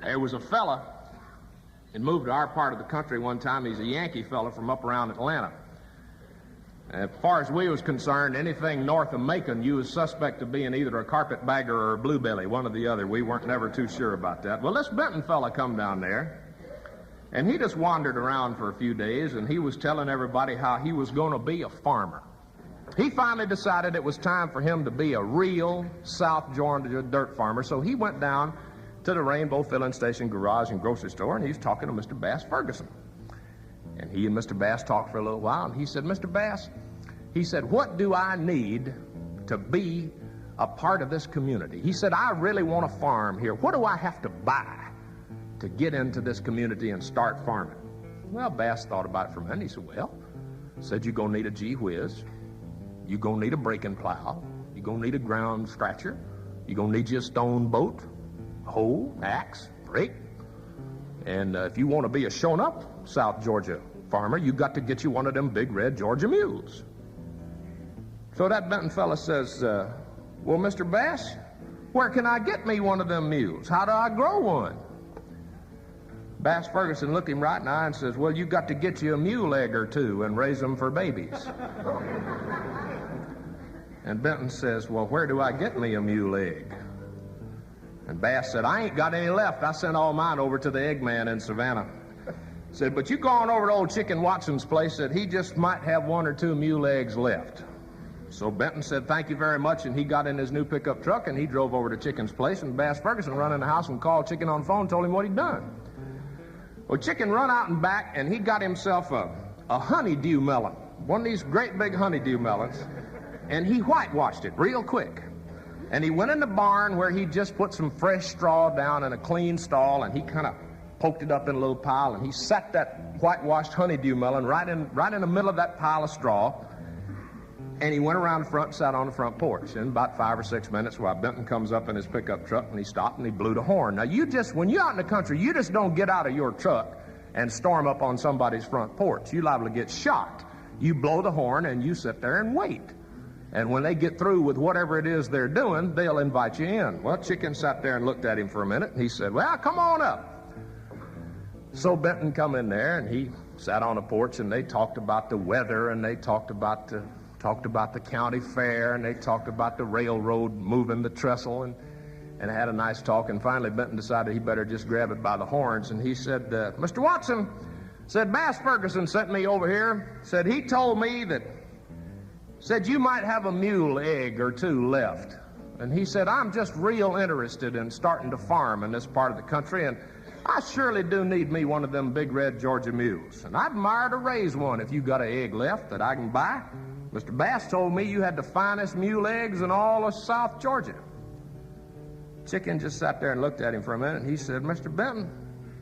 There was a fella that moved to our part of the country one time. He's a Yankee fella from up around Atlanta. As far as we was concerned, anything north of Macon, you was suspect of being either a carpetbagger or a bluebelly, one or the other. We weren't never too sure about that. Well, this Benton fella come down there, and he just wandered around for a few days, and he was telling everybody how he was going to be a farmer. He finally decided it was time for him to be a real South Georgia dirt farmer, so he went down to the Rainbow Filling Station garage and grocery store, and he was talking to Mr. Bass Ferguson. And he and Mr. Bass talked for a little while, and he said, Mr. Bass, he said, what do I need to be a part of this community? He said, I really want to farm here. What do I have to buy to get into this community and start farming? Well, Bass thought about it for a minute. He said, well, said you're going to need a gee whiz. You're going to need a breaking plow. You're going to need a ground scratcher. You're going to need your stone boat, hoe, axe, rake. And if you want to be a shown-up South Georgia farmer, you got to get you one of them big red Georgia mules. So that Benton fella says, well, Mr. Bass, where can I get me one of them mules? How do I grow one? Bass Ferguson looked him right in the eye and says, well, you got to get you a mule egg or two and raise them for babies. And Benton says, well, where do I get me a mule egg? And Bass said, I ain't got any left. I sent all mine over to the Eggman in Savannah. Said, but you go on over to old Chicken Watson's place, that he just might have one or two mule eggs left. So Benton said, thank you very much, and he got in his new pickup truck, and he drove over to Chicken's place, and Bass Ferguson run in the house and called Chicken on the phone and told him what he'd done. Well, Chicken run out and back, and he got himself a honeydew melon, one of these great big honeydew melons, and he whitewashed it real quick. And he went in the barn where he just put some fresh straw down in a clean stall, and he kind of poked it up in a little pile, and he set that whitewashed honeydew melon right in the middle of that pile of straw, and he went around the front and sat on the front porch. In about 5 or 6 minutes, while Benton comes up in his pickup truck, and he stopped and he blew the horn. Now, when you're out in the country, you just don't get out of your truck and storm up on somebody's front porch. You're liable to get shot. You blow the horn and you sit there and wait. And when they get through with whatever it is they're doing, they'll invite you in. Well, Chicken sat there and looked at him for a minute, and he said, well, come on up. So Benton come in there, and he sat on the porch, and they talked about the weather, and they talked about the county fair, and they talked about the railroad moving the trestle, and had a nice talk. And finally, Benton decided he better just grab it by the horns, and he said, Mr. Watson, said Bass Ferguson sent me over here, said he told me that, said you might have a mule egg or two left. And he said, I'm just real interested in starting to farm in this part of the country, and I surely do need me one of them big red Georgia mules. And I'd admire to raise one if you got an egg left that I can buy. Mr. Bass told me you had the finest mule eggs in all of South Georgia. Chicken just sat there and looked at him for a minute, and he said, Mr. Benton,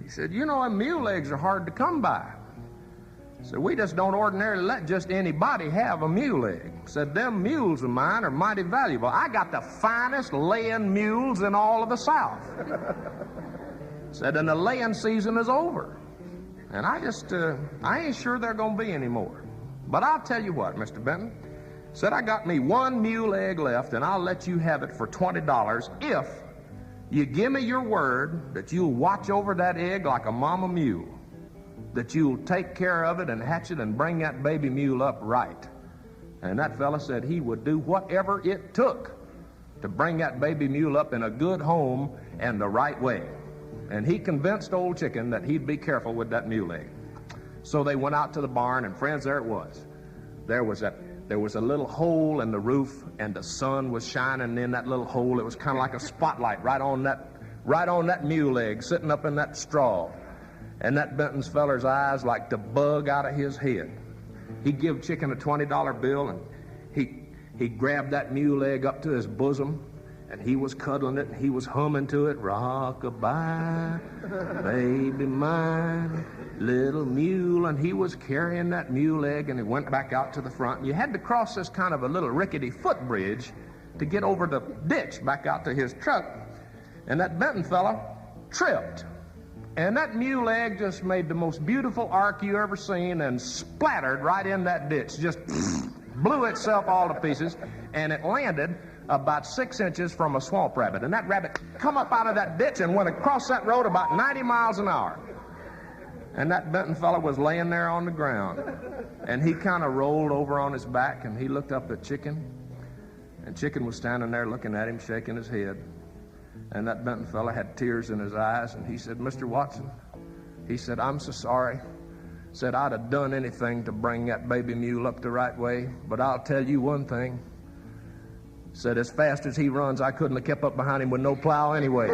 he said, you know, mule eggs are hard to come by. So we just don't ordinarily let just anybody have a mule egg. Said, them mules of mine are mighty valuable. I got the finest laying mules in all of the South. Said, and the laying season is over. And I ain't sure they're going to be any more. But I'll tell you what, Mr. Benton, said I got me one mule egg left, and I'll let you have it for $20 if you give me your word that you'll watch over that egg like a mama mule, that you'll take care of it and hatch it and bring that baby mule up right. And that fella said he would do whatever it took to bring that baby mule up in a good home and the right way. And he convinced old Chicken that he'd be careful with that mule egg. So they went out to the barn, and friends, there it was. There was a little hole in the roof, and the sun was shining in that little hole. It was kind of like a spotlight right on that mule egg sitting up in that straw. And that Benton's feller's eyes like the bug out of his head. He give Chicken a $20 bill, and he grabbed that mule egg up to his bosom, and he was cuddling it, and he was humming to it, rock-a-bye, baby mine, little mule. And he was carrying that mule egg, and he went back out to the front. And you had to cross this kind of a little rickety footbridge to get over the ditch back out to his truck. And that Benton fella tripped. And that mule egg just made the most beautiful arc you ever seen and splattered right in that ditch. Just blew itself all to pieces. And it landed about 6 inches from a swamp rabbit. And that rabbit come up out of that ditch and went across that road about 90 miles an hour. And that Benton fella was laying there on the ground. And he kind of rolled over on his back, and he looked up at Chicken. And Chicken was standing there looking at him, shaking his head. And that Benton fella had tears in his eyes, and he said, Mr. Watson, he said, I'm so sorry. Said, I'd have done anything to bring that baby mule up the right way, but I'll tell you one thing. Said, as fast as he runs, I couldn't have kept up behind him with no plow anyway.